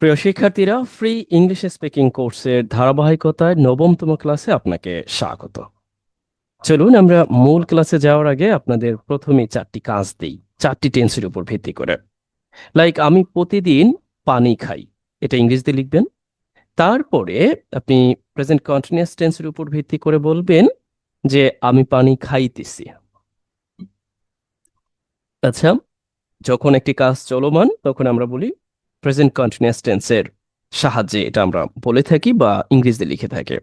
প্রিয় শিক্ষার্থীরা, free English speaking কোর্সের ধারাবাহিকতায় নবমতম ক্লাসে আপনাকে স্বাগত। চলুন আমরা মূল ক্লাসে যাওয়ার আগে আপনাদের প্রথমে চারটি কাজ দেই, চারটি টেন্সের উপর ভিত্তি করে। লাইক আমি প্রতিদিন পানি খাই, এটা ইংরেজিতে লিখবেন। তারপরে আপনি প্রেজেন্ট কন্টিনিউয়াস টেন্সের উপর ভিত্তি করে বলবেন যে আমি পানি খাইতেছি। আচ্ছা, যখন একটি কাজ চলমান তখন আমরা বলি প্রেজেন্ট কন্টিনিউয়াস টেন্সের সাহায্যে এটা আমরা বলে থাকি বা ইংরেজিতে লিখে থাকি।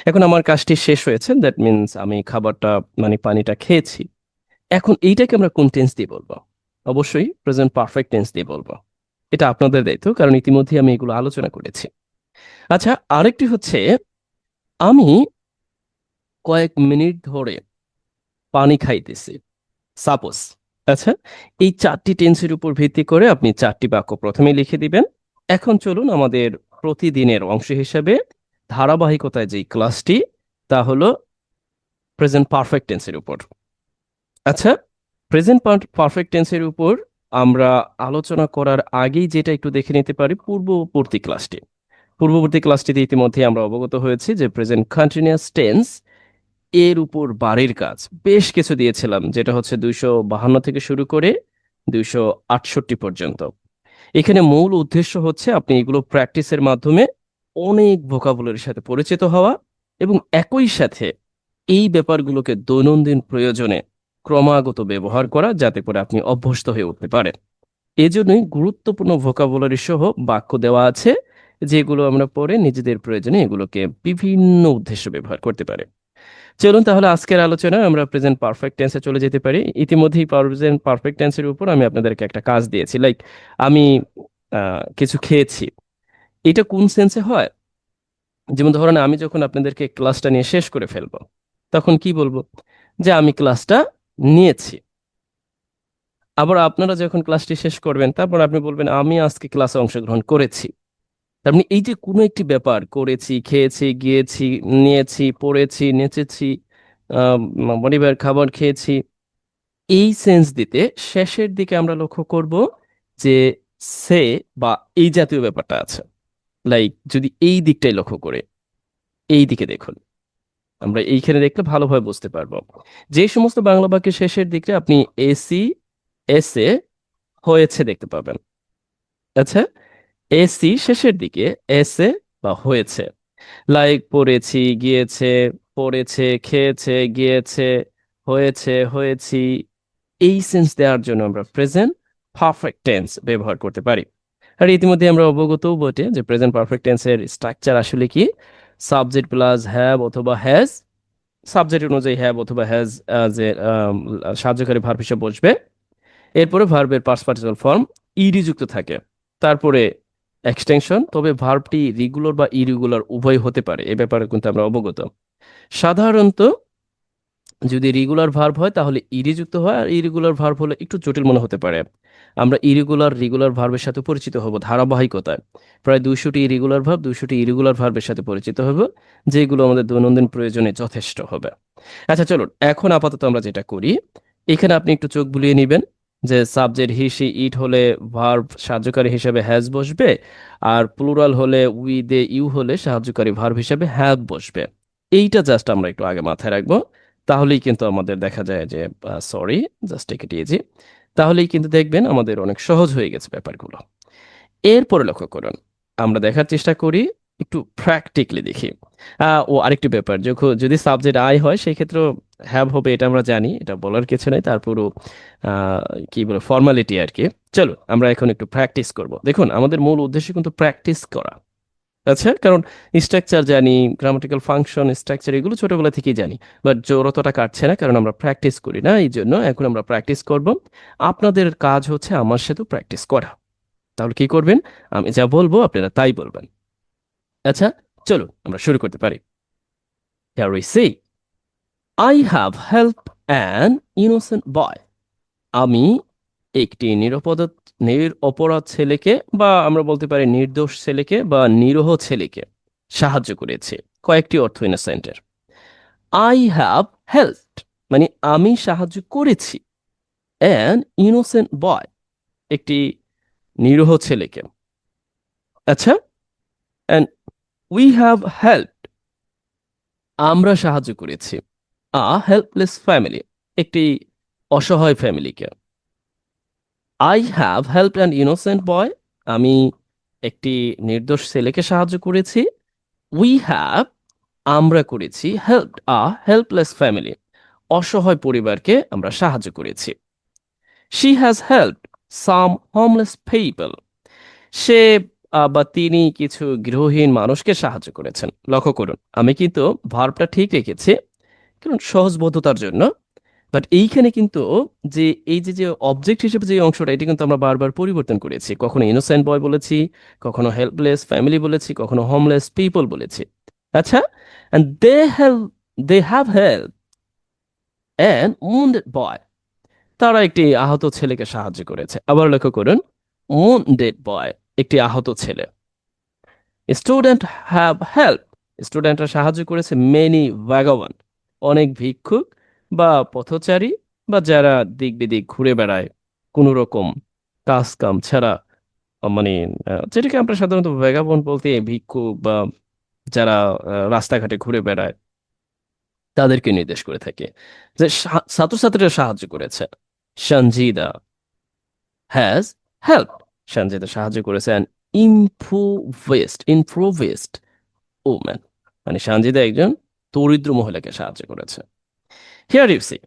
এখন আমার কাজটি শেষ হয়েছে, দ্যাট মিনস আমি খাবারটা মানে পানিটা খেয়েছি। এখন এইটাকে আমরা কোন টেন্স দিয়ে বলবো? অবশ্যই প্রেজেন্ট পারফেক্ট টেন্স দিয়ে বলবো। এটা আপনাদের দায়িত্ব, কারণ ইতিমধ্যে আমি এগুলো আলোচনা করেছি। আচ্ছা, আরেকটি হচ্ছে আমি কয়েক মিনিট ধরে পানি খাইতেছি, সাপোজ। আচ্ছা, এই চারটি টেন্সের উপর ভিত্তি করে আপনি চারটি বাক্য প্রথমে লিখে দিবেন। এখন চলুন আমাদের প্রতিদিনের অংশ হিসেবে ধারাবাহিকতায় যেই ক্লাসটি, তা হলো প্রেজেন্ট পারফেক্ট টেন্সের উপর। আচ্ছা, প্রেজেন্ট পারফেক্ট টেন্সের উপর আমরা আলোচনা করার আগেই যেটা একটু দেখে নিতে পারি পূর্ববর্তী ক্লাসটি। পূর্ববর্তী ক্লাসটিতে ইতিমধ্যে আমরা অবগত হয়েছি যে প্রেজেন্ট কন্টিনিউয়াস টেন্স এর উপর বাড়ির কাজ বেশ কিছু দিয়েছিলাম, যেটা হচ্ছে 252 থেকে শুরু করে 268 পর্যন্ত। এখানে মূল উদ্দেশ্য হচ্ছে আপনি এগুলো প্র্যাকটিসের মাধ্যমে অনেক ভোকাবুলারির সাথে পরিচিত হওয়া এবং একই সাথে এই ব্যাপারগুলোকে দৈনন্দিন প্রয়োজনে ক্রমাগত ব্যবহার করা, যাতে করে আপনি অভ্যস্ত হয়ে উঠতে পারেন। এজন্যই গুরুত্বপূর্ণ ভোকাবুলারি সহ বাক্য দেওয়া আছে, যেগুলো আমরা পরে নিজেদের প্রয়োজনে এগুলোকে বিভিন্ন উদ্দেশ্যে ব্যবহার করতে পারি। চলুন তাহলে আজকের আলোচনায় আমরা প্রেজেন্ট পারফেক্ট টেন্সে চলে যেতে পারি। ইতিমধ্যেই প্রেজেন্ট পারফেক্ট টেন্সের উপর আমি আপনাদেরকে একটা কাজ দিয়েছি, লাইক আমি কিছু খেয়েছি। এটা কোন সেন্সে হয়? যেমন ধরেন আমি যখন আপনাদেরকে ক্লাসটা নিয়ে শেষ করে ফেলবো, তখন কি বলবো? যে আমি ক্লাসটা নিয়েছি। আবার আপনারা যখন ক্লাসটি শেষ করবেন, তারপর আপনি বলবেন আমি আজকে ক্লাসে অংশগ্রহণ করেছি। তার মানে এই যে কোনো একটি ব্যাপার করেছি, খেয়েছি, গিয়েছি, নিয়েছি, পড়েছি, নেচেছি, পরিবার খাবার খেয়েছি, এই সেন্স দিতে শেষের দিকে আমরা লক্ষ্য করব যে সে বা এই জাতীয় ব্যাপারটা আছে। লাইক যদি এই দিকটাই লক্ষ্য করে, এই দিকে দেখুন, আমরা এইখানে দেখলে ভালোভাবে বুঝতে পারবো। যে সমস্ত বাংলা বাক্যের শেষের দিকে আপনি এসি, এসে, হয়েছে দেখতে পাবেন। আচ্ছা, এসি শেষের দিকে, এসে বা হয়েছে, লাইক পড়েছি, গিয়েছে, পড়েছে, খেয়েছে, গিয়েছে, হয়েছে, হয়েছি, এই সেন্স দেওয়ার জন্য আমরা প্রেজেন্ট পারফেক্ট টেন্স ব্যবহার করতে পারি। আর ইতিমধ্যে আমরা অবগতও বটে যে প্রেজেন্ট পারফেক্ট টেন্সের স্ট্রাকচার আসলে কি, সাবজেক্ট প্লাস হ্যাভ অথবা হ্যাজ, সাবজেক্ট অনুযায়ী হ্যাভ অথবা হ্যাজ যে সাহায্যকারী ভার্ব হিসেবে বসবে। এরপরে ভার্বের পাস্ট পার্টিসিপাল ফর্ম ইডি যুক্ত থাকে, তারপরে এক্সটেনশন, তবে ভার্বটি রেগুলার বা ইরেগুলার উভয় হতে পারে, এ ব্যাপারে কিন্তু আমরা অবগত। সাধারণত যদি রেগুলার ভার্ব হয় তাহলে ইডি যুক্ত হয়, আর ইরেগুলার ভার্ব হলে একটু জটিল মনে হতে পারে। আমরা ইরেগুলার রেগুলার ভার্বের সাথে পরিচিত হব ধারাবাহিকতায়। প্রায় 200টি ইরেগুলার ভার্ব, 200টি ইরেগুলার ভার্বের সাথে পরিচিত হব, যেগুলো আমাদের দৈনন্দিন প্রয়োজনে যথেষ্ট হবে। আচ্ছা চলুন, এখন আপাতত আমরা যেটা করি, এখানে আপনি একটু চোখ বুলিয়ে নেবেন যে সাবজেক্ট হি সি ইট হলে ভার্ব সাহায্যকারী হিসেবে হ্যাজ বসবে, আর প্লুরাল হলে উই দে ইউ হলে সাহায্যকারী ভার্ব হিসেবে হ্যাভ বসবে। এইটা জাস্ট আমরা একটু আগে মাথায় রাখবো, তাহলেই কিন্তু আমাদের দেখা যায় যে sorry, just take it easy, তাহলেই কিন্তু দেখবেন আমাদের অনেক সহজ হয়ে গেছে ব্যাপারগুলো। এরপরে লক্ষ্য করুন, আমরা দেখার চেষ্টা করি, একটু প্র্যাকটিক্যালি দেখি। ও আরেকটি ব্যাপার, যখন যদি সাবজেক্ট আই হয় সেই ক্ষেত্রে হ্যাভ হবে, এটা আমরা জানি, এটা বলার কিছু নাই, তারপরও আহ, কি বলে ফর্মালিটি আর কি। চলো আমরা এখন একটু প্র্যাকটিস করব। দেখুন আমাদের মূল উদ্দেশ্য কিন্তু প্র্যাকটিস করা। আচ্ছা, কারণ স্ট্রাকচার জানি, গ্রামাটিক্যাল ফাংশন, স্ট্রাকচার এগুলো ছোটবেলা থেকেই জানি, বাট জড়তাটা কাটছে না, কারণ আমরা প্র্যাকটিস করি না। এই জন্য এখন আমরা প্র্যাকটিস করব। আপনাদের কাজ হচ্ছে আমার সাথে প্র্যাকটিস করা। তাহলে কি করবেন? আমি যা বলবো আপনারা তাই বলবেন। আচ্ছা, চলো আমরা শুরু করতে পারি। Here we see, I have helped an innocent boy. আমি একটি নিরপরাধ ছেলেকে, বা আমরা বলতে পারি নির্দোষ ছেলেকে বা নিরীহ ছেলেকে সাহায্য করেছি। কয়েকটি অর্থ ইনোসেন্টের। আই হ্যাভ হেল্পড মানে আমি সাহায্য করেছি অ্যান ইনোসেন্ট বয়, একটি নিরীহ ছেলেকে। আচ্ছা, and we have helped, আমরা সাহায্য করেছি, a helpless family, একটি অসহায় ফ্যামিলিকে। I have helped an innocent boy, আমি একটি নির্দোষ ছেলেকে সাহায্য করেছি। We have, আমরা করেছি, helped a helpless family, অসহায় পরিবারকে আমরা সাহায্য করেছি। She has helped some homeless people, সে বা তিনি কিছু গৃহহীন মানুষকে সাহায্য করেছেন। লক্ষ্য করুন, আমি কিন্তু ভার্বটা ঠিক রেখেছি কারণ সহজবোধ্যতার জন্য। বাট এইখানে কিন্তু যে এই যে যে অবজেক্ট হিসেবে যে অংশটা, এটা কিন্তু আমরা বারবার পরিবর্তন করেছি। কখনো ইনোসেন্ট বয় বলেছি, কখনো হেল্পলেস ফ্যামিলি বলেছি, কখনো হোমলেস পিপল বলেছি। আচ্ছা, and they have helped an wounded boy, তারা একটি আহত ছেলেকে সাহায্য করেছে। আবার লক্ষ্য করুন, wounded boy, একটি আহত ছেলে। স্টুডেন্ট হ্যাভ হেল্প, স্টুডেন্টরা সাহায্য করেছে মেনি ভ্যাগাবন্ড, অনেক ভিক্ষুক বা পথচারী বা যারা দিক বিদিক ঘুরে বেড়ায় কোনো রকম কাজ কাম ছাড়া। মানে যেটাকে আমরা সাধারণত ভ্যাগাবন্ড বলতে ভিক্ষুক বা যারা রাস্তাঘাটে ঘুরে বেড়ায় তাদেরকে নির্দেশ করে থাকে। যে ছাত্রছাত্রীরা সাহায্য করেছে। সঞ্জিদা হ্যাজ হেল্প, সঞ্জিদা সাহায্য করেছে অ্যান ইম্প্রোভিস্ট ওম্যান, মানে সঞ্জিদা একজন দরিদ্র মহিলাকে সাহায্য করেছে। Here you see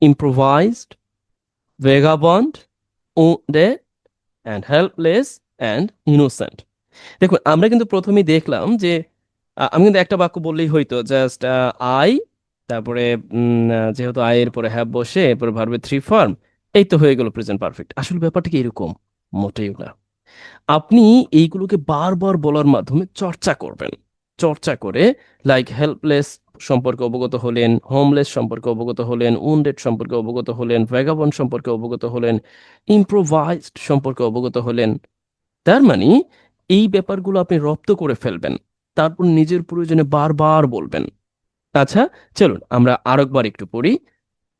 improvised, vagabond, wounded and helpless and innocent। দেখুন, আমরা কিন্তু প্রথমেই দেখলাম যে আমি কিন্তু একটা বাক্য বললেই হইতো, জাস্ট আই, তারপরে যেহেতু আই এর পরে হ্যাভ বসে এরপরে ভার্বের থ্রি ফর্ম, এই তো হয়ে গেল প্রেজেন্ট পারফেক্ট। আসলে ব্যাপারটা কি এরকম? মোটেও না। আপনি এইগুলোকে বারবার বলার মাধ্যমে চর্চা করবেন। চর্চা করে লাইক হেল্পলেস সম্পর্কে অবগত হলেন, হোমলেস সম্পর্কে অবগত হলেন, উন্ডেড সম্পর্কে অবগত হলেন, ভ্যাগাবন সম্পর্কে অবগত হলেন, ইম্প্রোভাইজড সম্পর্কে অবগত হলেন। তার মানে এই ব্যাপারগুলো আপনি রপ্ত করে ফেলবেন, তারপর নিজের প্রয়োজনে বারবার বলবেন। আচ্ছা, চলুন আমরা আরেকবার একটু পড়ি,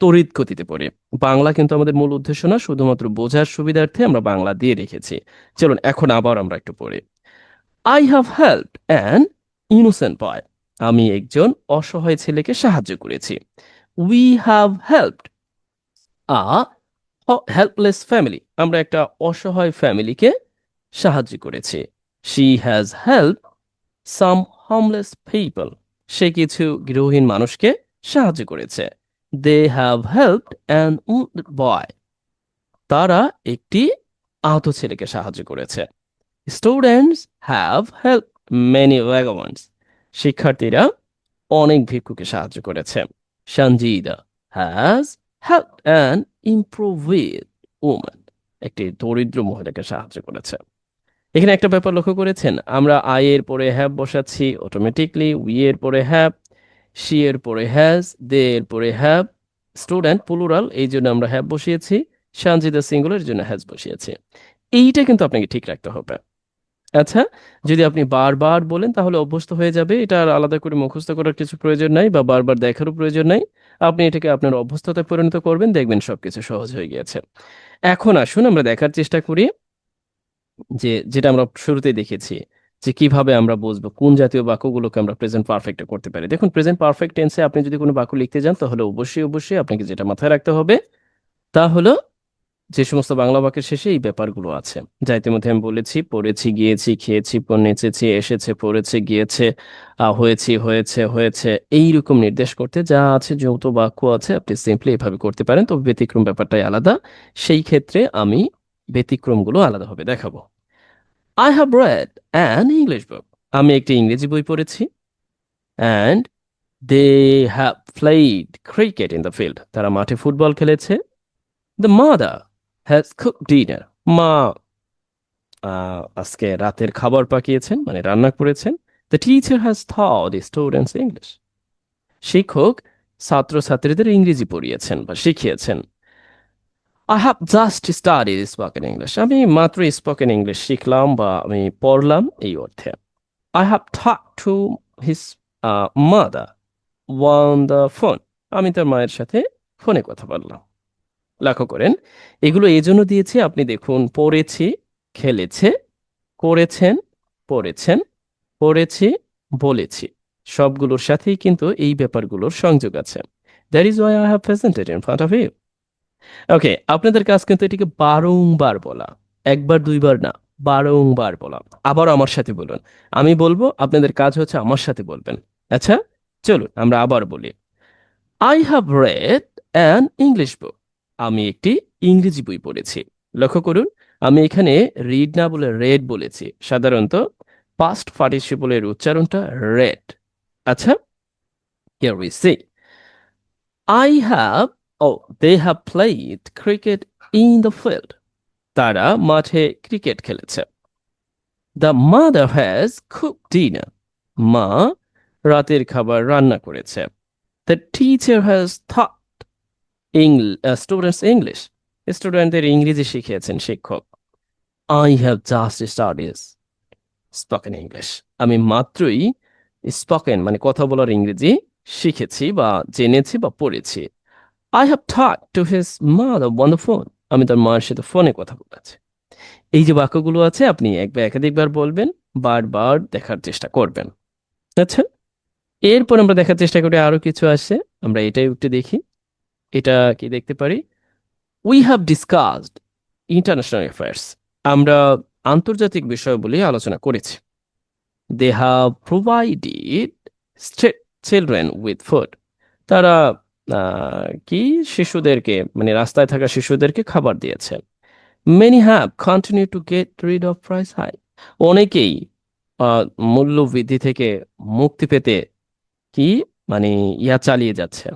তড়িৎ গতিতে পড়ি। বাংলা কিন্তু আমাদের মূল উদ্দেশ্য না, শুধুমাত্র বোঝার সুবিধার্থে আমরা বাংলা দিয়ে রেখেছি। চলুন এখন আবার আমরা একটু পড়ি। I have helped an innocent boy, আমি একজন অসহায় ছেলেকে সাহায্য করেছি। We have helped a helpless family, আমরা একটা অসহায় ফ্যামিলিকে সাহায্য করেছি। She has help some homeless people, সে কিছু গৃহহীন মানুষকে সাহায্য করেছে। They have helped an wounded boy, তারা একটি আহত ছেলেকে সাহায্য করেছে। Students have help many vagabonds, শিক্ষার্থীরা অনেক ভিক্ষুকে সাহায্য করেছে। Sanjida has help an impoverished woman, একটি দরিদ্র মহিলাকে সাহায্য করেছে। এখানে একটা ব্যাপার লক্ষ্য করেছেন, আমরা আই এর পরে হ্যাভ বসাচ্ছি অটোমেটিকলি, উই এর পরে হ্যাভ, শি এর পরে হ্যাজ, দে এর পরে হ্যাভ, স্টুডেন্ট প্লুরাল এই জন্য আমরা হ্যাভ বসিয়েছি, সঞ্জিদা সিঙ্গুলার জন্য হ্যাজ বসিয়েছি। এইটা কিন্তু আপনাকে ঠিক রাখতে হবে। আচ্ছা, যদি আপনি বারবার বলেন তাহলে অভ্যস্ত হয়ে যাবে, এটা আর আলাদা করে মুখস্থ করার কিছু প্রয়োজন নাই বা বারবার দেখারও প্রয়োজন নাই। আপনি এটাকে আপনার অভ্যস্ততায় পরিণত করবেন, দেখবেন সবকিছু সহজ হয়ে গিয়েছে। এখন আসুন আমরা দেখার চেষ্টা করি যে যেটা আমরা শুরুতেই দেখেছি, যে কিভাবে আমরা বুঝবো কোন জাতীয় বাক্যগুলোকে আমরা প্রেজেন্ট পারফেক্টে করতে পারি। দেখুন, প্রেজেন্ট পারফেক্ট টেন্সে আপনি যদি কোনো বাক্য লিখতে যান তাহলে অবশ্যই অবশ্যই আপনাকে যেটা মাথায় রাখতে হবে তা হলো যে সমস্ত বাংলা বাক্যের শেষে এই ব্যাপারগুলো আছে, যা ইতিমধ্যে আমি বলেছি, পড়েছি, গিয়েছি, খেয়েছি, নেচেছি, এসেছে, পড়েছে, গিয়েছে, হয়েছি, হয়েছে, হয়েছে, এইরকম নির্দেশ করতে যা আছে, যৌথ বাক্য আছে, আপনি সিম্পলি এভাবে করতে পারেন। তবে ব্যতিক্রম ব্যাপারটাই আলাদা, সেই ক্ষেত্রে আমি ব্যতিক্রমগুলো আলাদাভাবে দেখাবো। I have read an English book, আমি একটি ইংরেজি বই পড়েছি। And they have played cricket in the field, তারা মাঠে ফুটবল খেলেছে। The mother has cook dinner, মা আজকে রাতের খাবার পাকিয়েছেন, মানে রান্না করেছেন। The teacher has taught the students English, শিক্ষক ছাত্রছাত্রীদের ইংরেজি পড়িয়েছেন বা শিখিয়েছেন। I have just studied spoken English, আমি মাত্র স্পোকেন ইংলিশ শিখলাম বা আমি পড়লাম এই অর্থে। I have talked to his mother on the phone, আমি তার মায়ের সাথে ফোনে কথা বললাম। লক্ষ্য করেন, এগুলো এই জন্য দিয়েছি, আপনি দেখুন, পড়েছি, খেলেছে, করেছেন, পড়েছেন, পড়েছি, বলেছি, সবগুলোর সাথেই কিন্তু এই ব্যাপারগুলোর সংযোগ আছে। That is why I have presented in front of you. Okay, আপনাদের কাজ কিন্তু এটিকে বারংবার বলা, একবার দুইবার না, বারংবার বলা। আবার আমার সাথে বলুন, আমি বলবো, আপনাদের কাজ হচ্ছে আমার সাথে বলবেন। আচ্ছা, চলুন আমরা আবার বলি। I have read an English book. আমি একটি ইংরেজি বই পড়েছি। লক্ষ্য করুন, আমি এখানে রিড না বলে রেড বলেছি। সাধারণত পাস্ট পার্টিসিপলের উচ্চারণটা রেড। আচ্ছা, here we see, I have, ও they have played cricket in the field. তারা মাঠে ক্রিকেট খেলেছে। The mother has cook dinner. মা রাতের খাবার রান্না করেছে। The teacher has taught students English. স্টুডেন্টদের ইংরেজি শিখিয়েছেন শিক্ষক। I have just studies spoken English. আমি মাত্রই স্পোকেন মানে কথা বলার ইংরেজি শিখেছি বা জেনেছি বা পড়েছি। I have talk to his mother on the phone. আমি তার মায়ের সাথে ফোনে কথা বলেছি। এই যে বাক্যগুলো আছে, আপনি এক বা একাধিকবার বলবেন, বারবার দেখার চেষ্টা করবেন। আচ্ছা, এরপর আমরা দেখার চেষ্টা করি আরো কিছু আছে। আমরা এটাই একটু দেখি, এটা কি দেখতে পারি। We have discussed international affairs. আমরা আন্তর্জাতিক বিষয়গুলি আলোচনা করেছি। They have provided children with food. তারা কি শিশুদেরকে মানে রাস্তায় থাকা শিশুদেরকে খাবার দিয়েছে। Many have continue to get rid of price high. অনেকেই আহ, মূল্য বৃদ্ধি থেকে মুক্তি পেতে কি মানে চালিয়ে যাচ্ছে,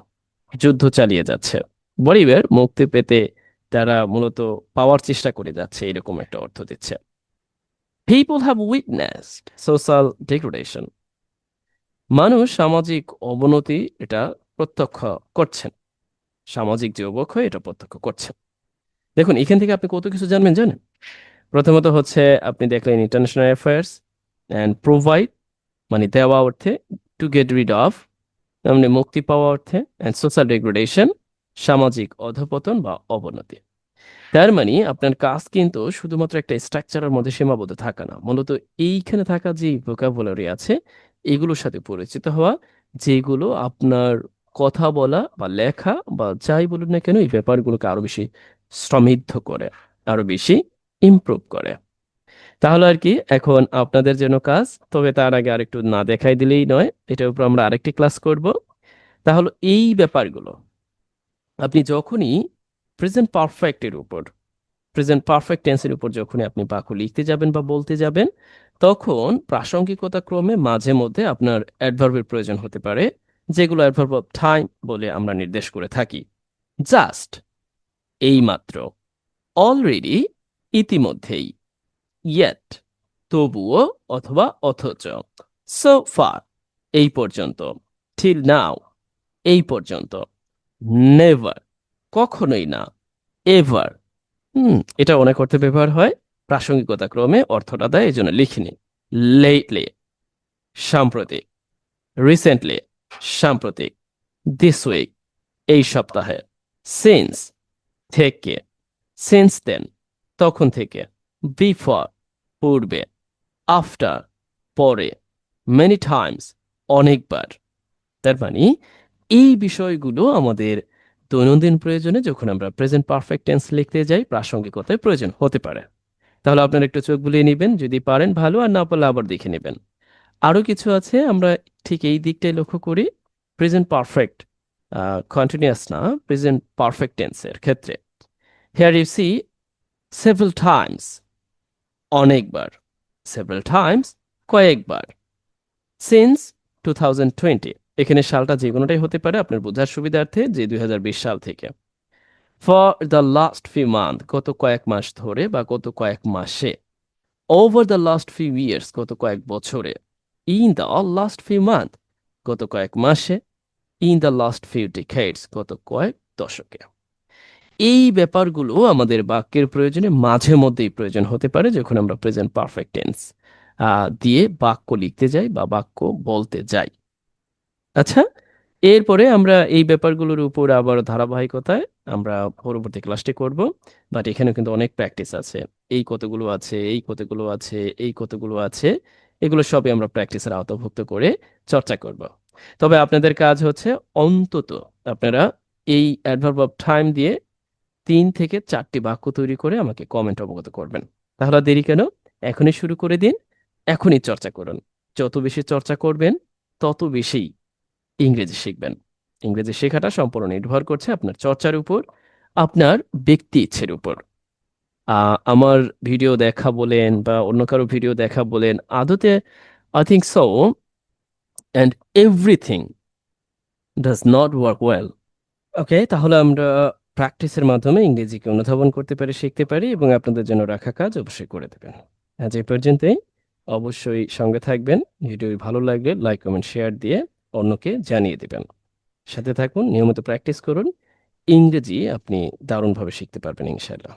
যুদ্ধ চালিয়ে যাচ্ছে। গরিবের মুক্তি পেতে তারা মূলত পাওয়ার চেষ্টা করে যাচ্ছে, এরকম একটা অর্থ দিচ্ছে। People have witnessed social degradation. মানুষ সামাজিক অবনতি এটা প্রত্যক্ষ করছেন। সামাজিক যে অবক্ষয় এটা প্রত্যক্ষ করছেন। দেখুন, এখান থেকে আপনি কত কিছু জানবেন জানেন। প্রথমত হচ্ছে আপনি দেখলেন ইন্টারন্যাশনাল অ্যাফেয়ার্স অ্যান্ড প্রোভাইড মানে দেওয়া অর্থে, টু গেট রিড অফ মানে মুক্তি পাওয়া অর্থে, অ্যান্ড সোশ্যাল ডিগ্রেডেশন সামাজিক অধঃপতন বা অবনতি। তার মানে আপনার কাজ কিন্তু শুধুমাত্র একটা স্ট্রাকচারের মধ্যে সীমাবদ্ধ থাকা না, মূলত এইখানে থাকা যে ভোকাবুলারি আছে এগুলোর সাথে পরিচিত হওয়া, যেগুলো আপনার কথা বলা বা লেখা বা যাই বলুন না কেন এই ব্যাপারগুলোকে আরো বেশি সমৃদ্ধ করে, আরো বেশি ইমপ্রুভ করে। তাহলে আর কি এখন আপনাদের জন্য কাজ, তবে তার আগে আরেকটু না দেখাই দিলেই নয়, এটার উপর আমরা আরেকটি ক্লাস করব। তাহলে এই ব্যাপারগুলো আপনি যখনই প্রেজেন্ট পারফেক্টের উপর, প্রেজেন্ট পারফেক্ট টেন্সের উপর যখনই আপনি বাক্য লিখতে যাবেন বা বলতে যাবেন, তখন প্রাসঙ্গিকতা ক্রমে মাঝে মধ্যে আপনার অ্যাডভার্বের প্রয়োজন হতে পারে, যেগুলো অ্যাডভার্ব অফ টাইম বলে আমরা নির্দেশ করে থাকি। জাস্ট, এইমাত্র, অলরেডি, ইতিমধ্যেই, ইয়েট, তবুও অথবা অথচ, সো ফার, এই পর্যন্ত, টিল নাও, এই পর্যন্ত, নেভার, কখনোই না, এভার। এটা অনেক অর্থে ব্যবহার হয়, প্রাসঙ্গিকতা ক্রমে অর্থটা দেয়, এই জন্য লিখিনি। লেটলি, সাম্প্রতিক, রিসেন্টলি, সাম্প্রতিক, দিস উইক, এই সপ্তাহে, সিন্স, থেকে, সিন্স দেন, তখন থেকে, বিফোর, পূর্বে, আফটার, পরে, মেনি টাইমস, অনেকবার। তার মানে এই বিষয়গুলো আমাদের দৈনন্দিন প্রয়োজনে যখন আমরা প্রেজেন্ট পারফেক্ট টেন্স লিখতে যাই প্রাসঙ্গিকতায় প্রয়োজন হতে পারে। তাহলে আপনারা একটু চোখ বুলিয়ে নেবেন, যদি পারেন ভালো, আর না পারলে আবার দেখে নেবেন। আরো কিছু আছে, আমরা ঠিক এই দিকটাই লক্ষ্য করি। প্রেজেন্ট পারফেক্ট কন্টিনিউয়াস না, প্রেজেন্ট পারফেক্ট টেন্সের ক্ষেত্রে here you see several times, অনেকবার, সেভারাল টাইমস, কয়েকবার, সিন্স 2020, এখানে সালটা যে কোনোটাই হতে পারে আপনার বোঝার সুবিধার্থে, যে 2020 সাল থেকে। For the last few month, গত কয়েক মাস ধরে বা গত কয়েক মাসে। Over the last few years, গত কয়েক বছরে। In the last few month, গত কয়েক মাসে। ইন দ্য লাস্ট ফিউ ডিকেডস, গত কয়েক দশকে। এই ব্যাপারগুলো আমাদের বাক্যের প্রয়োজনে মাঝে মধ্যেই প্রয়োজন হতে পারে যখন আমরা প্রেজেন্ট পারফেক্ট টেন্স দিয়ে বাক্য লিখতে যাই বা বাক্য বলতে যাই। আচ্ছা, এরপরে আমরা এই ব্যাপারগুলোর উপর আবার ধারাবাহিকতায় আমরা পরবর্তী ক্লাসটি করব। বাট এখানে কিন্তু অনেক প্র্যাকটিস আছে, এই কতগুলো আছে, এই কতগুলো আছে, এই কতগুলো আছে, এগুলো সবই আমরা প্র্যাকটিসের আওতাভুক্ত করে চর্চা করব। তবে আপনাদের কাজ হচ্ছে অন্তত আপনারা এই অ্যাডভার্ব অফ টাইম দিয়ে 3 থেকে 4টি বাক্য তৈরি করে আমাকে কমেন্ট অবগত করবেন। তাহলে আর দেরি কেন? এখনই শুরু করে দিন, এখনই চর্চা করুন। যত বেশি চর্চা করবেন, তত বেশি ইংরেজি শিখবেন। ইংরেজি শেখাটা সম্পূর্ণ নির্ভর করছে আপনার চর্চার উপর, আপনার ব্যক্তি ইচ্ছের উপর। আমার ভিডিও দেখা বলেন বা অন্য কারো ভিডিও দেখা বলেন, আদতে I think so and everything does not work well. Okay, তাহলে আমরা প্র্যাকটিসের মাধ্যমে ইংরেজিকে অনুধাবন করতে পারি, শিখতে পারি এবং আপনাদের জন্য রাখা কাজ অবশ্যই করে দেবেন। আজ এই পর্যন্তই। অবশ্যই সঙ্গে থাকবেন। ভিডিও ভালো লাগলে লাইক, কমেন্ট, শেয়ার দিয়ে অন্যকে জানিয়ে দিবেন। সাথে থাকুন, নিয়মিত প্র্যাকটিস করুন। ইংরেজি আপনি দারুণভাবে শিখতে পারবেন ইনশাআল্লাহ।